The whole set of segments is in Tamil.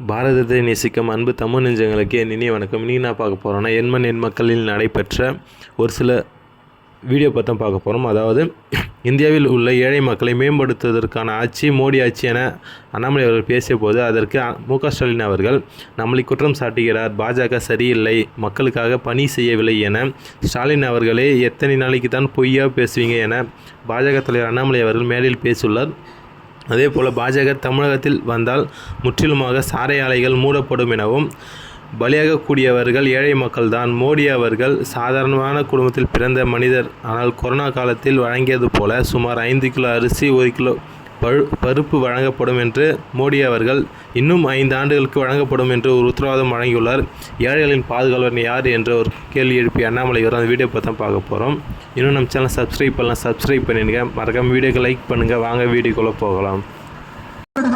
பாரதத்தை நேசிக்கும் அன்பு தமிழ் நெஞ்சங்களுக்கு என் இனிய வணக்கம். இன்றைக்கி நான் பார்க்க போகிறோன்னா எண்மண் எண் மக்களில் நடைபெற்ற ஒரு சில வீடியோ பற்றி பார்க்க போகிறோம். அதாவது இந்தியாவில் உள்ள ஏழை மக்களை மேம்படுத்துவதற்கான ஆட்சி மோடி ஆட்சி என அண்ணாமலை அவர்கள் பேசிய போது அதற்கு மு.க. ஸ்டாலின் அவர்கள் நம்மளை குற்றம் சாட்டுகிறார். பாஜக சரியில்லை, மக்களுக்காக பணி செய்யவில்லை என ஸ்டாலின் அவர்களே எத்தனை நாளைக்கு தான் பொய்யா பேசுவீங்க என பாஜக தலைவர் அண்ணாமலை அவர்கள் மேடையில் பேசியுள்ளார். அதே போல் பாஜக தமிழகத்தில் வந்தால் முற்றிலுமாக சாரை ஆலைகள் மூடப்படும் எனவும் பலியாகக்கூடியவர்கள் ஏழை மக்கள் தான். மோடி அவர்கள் சாதாரணமான குடும்பத்தில் பிறந்த மனிதர். ஆனால் கொரோனா காலத்தில் வழங்கியது போல சுமார் 5 கிலோ அரிசி 1 கிலோ பருப்பு வழங்கப்படும் என்று மோடி அவர்கள் இன்னும் 5 ஆண்டுகளுக்கு வழங்கப்படும் என்று ஒரு உத்தரவாதம் வழங்கியுள்ளார். ஏழைகளின் பாதுகாவலர் யார் என்ற ஒரு கேள்வி எழுப்பி அண்ணாமலை வரும் அந்த வீடியோ பார்த்து பார்க்க போகிறோம். இன்னும் நம்ம சேனல் சப்ஸ்கிரைப் பண்ணிடுங்க. மறக்காம வீடியோக்கு லைக் பண்ணுங்கள். வாங்க வீடியோக்குள்ளே போகலாம்.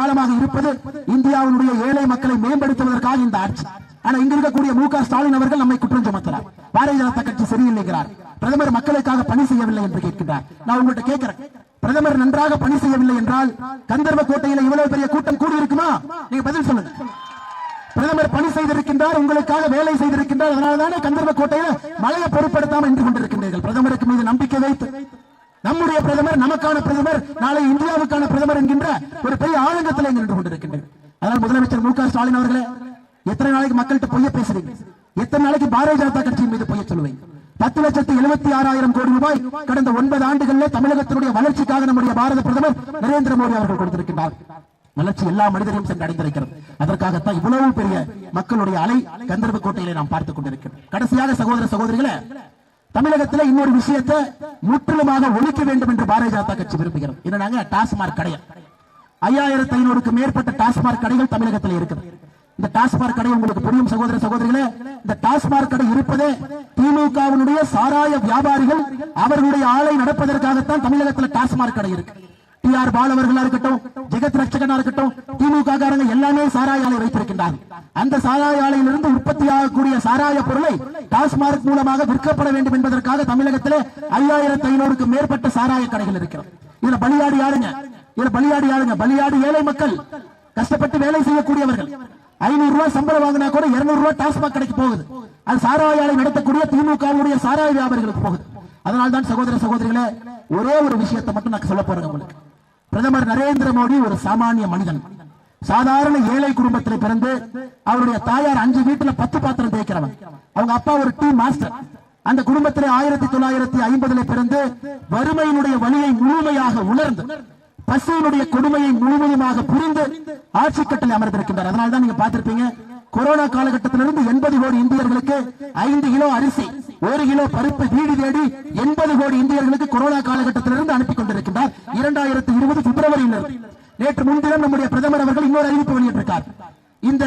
காலமாக இருப்பது இந்தியாவுடைய ஏழை மக்களை மேம்படுத்துவதற்காக இந்த ஆட்சி. ஆனா இங்க இருக்கக்கூடிய மு.க. ஸ்டாலின் அவர்கள் நம்மை குற்றம் சுமத்துறார். பாரதிய ஜனதா கட்சி சரியில்லைங்கிறார். பிரதமர் மக்களுக்காக பணி செய்யவில்லை என்று கேட்கிறார். நான் உங்கள்கிட்ட கேட்கிறேன், பிரதமர் நன்றாக பணி செய்யவில்லை என்றால் கந்தர்வ கோட்டையில் இவ்வளவு பெரிய கூட்டம் கூடி இருக்குமா? நீங்க பதில் சொல்லுங்க. பிரதமர் பணி செய்திருக்கின்றார், உங்களுக்காக வேலை செய்திருக்கின்றார். அதனால்தானே கந்தர்வ கோட்டையில் மழையை பொருட்படுத்தாமல் நின்று கொண்டிருக்கின்றீர்கள். பிரதமருக்கு மீது நம்பிக்கை வைத்து நம்முடைய பிரதமர், நமக்கான பிரதமர், நாளை இந்தியாவுக்கான பிரதமர் என்கின்ற ஒரு பெரிய ஆதங்கத்தில் நின்று கொண்டிருக்கின்றனர். அதனால் முதலமைச்சர் மு.க. ஸ்டாலின் அவர்களே, எத்தனை நாளைக்கு மக்கள்கிட்ட பொய்ய பேசுறீங்க? எத்தனை நாளைக்கு பாரதிய ஜனதா கட்சியின் மீது பொய்ய சொல்லுவீங்க? 10,76,000 கோடி ரூபாய் கடந்த 9 ஆண்டுகளில் தமிழகத்தினுடைய வளர்ச்சிக்காக நம்முடைய பாரத பிரதமர் நரேந்திர மோடி அவர்கள் கொடுத்திருக்கிறார். வளர்ச்சி எல்லா மனிதரையும் சென்று அடைந்திருக்கிறது. அதற்காகத்தான் இவ்வளவு பெரிய மக்களுடைய அலை கந்தர்வ கோட்டையிலே நாம் பார்த்துக் கொண்டிருக்கிறோம். கடைசியாக சகோதர சகோதரிகளே, தமிழகத்தில் இன்னொரு விஷயத்தை முற்றிலுமாக ஒழிக்க வேண்டும் என்று பாரதிய ஜனதா கட்சி விரும்புகிறோம். என்னன்னாங்க, டாஸ்மாக் கடை. 5500க்கு மேற்பட்ட டாஸ்மாக் கடைகள் தமிழகத்தில் இருக்குது. இந்த டாஸ்மாக் கடை உங்களுக்கு புரியும் சகோதர சகோதரிகளே, இந்த டாஸ்மாக் கடை இருப்பதே திமுகவினுடைய சாராய வியாபாரிகள் அவர்களுடைய ஆலை நடப்பதற்காகத்தான் தமிழகத்தில் டாஸ்மாக் கடை இருக்கு. டி.ஆர். பால் அவர்களா இருக்கட்டும், ஜெகத் ரட்சகனா இருக்கட்டும், திமுக காரங்க எல்லாமே சாராய ஆலை வைத்திருக்கின்றார்கள். அந்த சாராய ஆலையிலிருந்து உற்பத்தி ஆகக்கூடிய சாராய பொருளை டாஸ்மாக் மூலமாக விற்கப்பட வேண்டும் என்பதற்காக தமிழகத்தில் 5500க்கு மேற்பட்ட சாராய கடைகள் இருக்கிறது. இதுல பலியாடி யாருங்க? பலியாடி ஏழை மக்கள், கஷ்டப்பட்டு வேலை செய்யக்கூடியவர்கள். 500 ரூபாய் சம்பளம் வாங்கினா கூட 200 ரூபாய் டாஸ்மாக் கடைக்கு போகுது. அது சாராய ஆலை நடத்தக்கூடிய திமுகவுடைய சாராய வியாபாரிகளுக்கு போகுது. அதனால்தான் சகோதர சகோதரிகளே, ஒரே ஒரு விஷயத்தை மட்டும் நான் சொல்ல போறேன் உங்களுக்கு. பிரதமர் நரேந்திர மோடி ஒரு சாமானிய மனிதன். சாதாரண ஏழை குடும்பத்தில் பிறந்து அவருடைய தாயார் 5 வீட்டுல 10 பாத்திரம் தேய்க்கிறவன். அவங்க அப்பா ஒரு டீ மாஸ்டர். அந்த குடும்பத்திலே 1950 பிறந்து வறுமையினுடைய வலியை முழுமையாக உணர்ந்து பசியினுடைய கொடுமையை முழுமையாக புரிந்து ஆட்சி கட்டளை அமர்ந்திருக்கின்றார். அதனால்தான் நீங்க பார்த்திருப்பீங்க, கொரோனா காலகட்டத்திலிருந்து 80 கோடி இந்தியர்களுக்கு 5 கிலோ அரிசி 1 கிலோ பருப்பு வீடு தேடி 80 கோடி இந்தியர்களுக்கு கொரோனா காலகட்டத்திலிருந்து அனுப்பி கொண்டிருக்கின்றார். 2020 பிப்ரவரியில் நேற்று முன்தினம் நம்முடைய பிரதமர் அவர்கள் இன்னொரு அறிவிப்பு வெளியிட்டிருக்கார். இந்த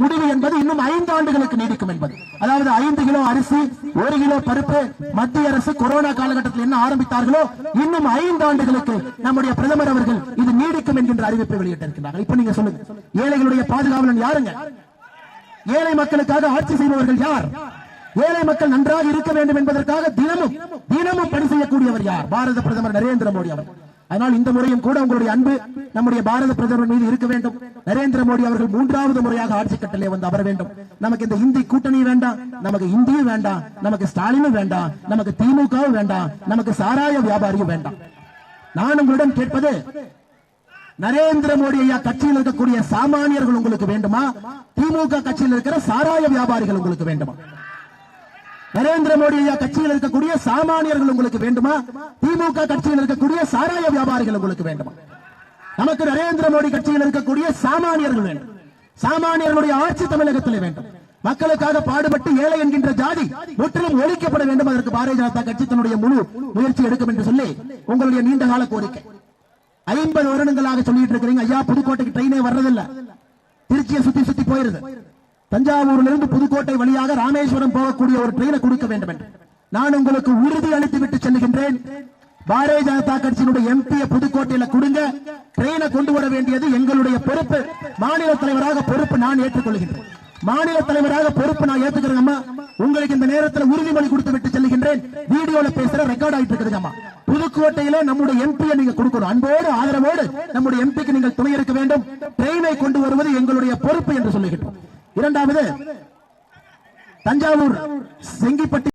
முடிவு என்பது இன்னும் 5 ஆண்டுகளுக்கு நீடிக்கும் என்பது. அதாவது 5 கிலோ அரிசி 1 கிலோ பருப்பு மத்திய அரசு கொரோனா காலகட்டத்தில் என்ன ஆரம்பித்தார்களோ இன்னும் 5 ஆண்டுகளுக்கு நம்முடைய பிரதமர் அவர்கள் இது நீடிக்கும் என்கின்ற அறிவிப்பை வெளியிட்டிருக்கிறார்கள். இப்ப நீங்க சொல்லுங்க, ஏழைகளுடைய பாதுகாவலன் யாருங்க? ஏழை மக்களுக்காக ஆட்சி செய்பவர்கள் யார்? ஏழை மக்கள் நன்றாக இருக்க வேண்டும் என்பதற்காக தினமும் பணி செய்யக்கூடியவர் யார்? பாரத பிரதமர் நரேந்திர மோடி அவர்கள். அதனால் இந்த முறையும் கூட உங்களுடைய அன்பு நம்முடைய பாரத பிரதமர் மீது இருக்க வேண்டும். நரேந்திர மோடி அவர்கள் 3வது முறையாக ஆட்சி கட்டளை வந்து அமர வேண்டும். நமக்கு இந்த இந்தி கூட்டணி வேண்டாம், நமக்கு இந்தியும் வேண்டாம், நமக்கு ஸ்டாலினும் வேண்டாம், நமக்கு திமுகவும் வேண்டாம், நமக்கு சாராய வியாபாரியும் வேண்டாம். நான் உங்களிடம் கேட்பது, நரேந்திர மோடி ஐயா கட்சியில் இருக்கக்கூடிய சாமானியர்கள் உங்களுக்கு வேண்டுமா? திமுக கட்சியில் இருக்கிற சாராய வியாபாரிகள் உங்களுக்கு வேண்டுமா? நரேந்திர மோடி ஐயா கட்சியில் இருக்கக்கூடிய சாமானியர்கள் உங்களுக்கு வேண்டுமா? திமுக கட்சியில் இருக்கக்கூடிய சாராய வியாபாரிகள் உங்களுக்கு வேண்டுமா? நமக்கு நரேந்திர மோடி கட்சியில் இருக்கக்கூடிய சாமானியர்கள் வேண்டும். சாமானியர்களுடைய ஆட்சி தமிழகத்தில் வேண்டும். மக்களுக்காக பாடுபட்டு ஏழை என்கின்ற ஜாதி முற்றிலும் ஒழிக்கப்பட வேண்டும். அதற்கு பாரதிய ஜனதா கட்சி தன்னுடைய முழு முயற்சி எடுக்கும் என்று சொல்லி உங்களுடைய நீண்ட கால கோரிக்கை. 50 வருடங்களாக சொல்லிட்டு இருக்கிறீங்க, ஐயா புதுக்கோட்டைக்கு ட்ரெயினே வர்றதில்ல, திருச்சியை சுத்தி போயிருது. தஞ்சாவூரில் இருந்து புதுக்கோட்டை வழியாக ராமேஸ்வரம் போகக்கூடிய ஒரு ட்ரெயினை கொடுக்க வேண்டும் என்று நான் உங்களுக்கு உறுதி அளித்து விட்டு செல்லுகின்றேன். பாரதிய ஜனதா கட்சியினுடைய எம்பியை புதுக்கோட்டையில கொடுங்க. ட்ரெயினை கொண்டு வர வேண்டியது எங்களுடைய பொறுப்பு. மாநில தலைவராக பொறுப்பு நான் ஏற்றுக்கொள்கின்றேன். மாநில தலைவராக பொறுப்பு நான் ஏற்றுக்கிறேன். உங்களுக்கு இந்த நேரத்தில் உறுதிமொழி கொடுத்து விட்டு செல்லுகின்றேன். வீடியோல பேசுற ரெக்கார்ட் ஆயிட்டு இருக்குதுங்கம்மா. புதுக்கோட்டையில நம்முடைய எம்பியை நீங்க கொடுக்கணும். அன்போடு ஆதரவோடு நம்முடைய எம்பிக்கு நீங்கள் துணை இருக்க வேண்டும். ட்ரெயினை கொண்டு வருவது எங்களுடைய பொறுப்பு என்று சொல்லுகின்றோம். இரண்டாவது, தஞ்சாவூர் செங்கிப்பட்டி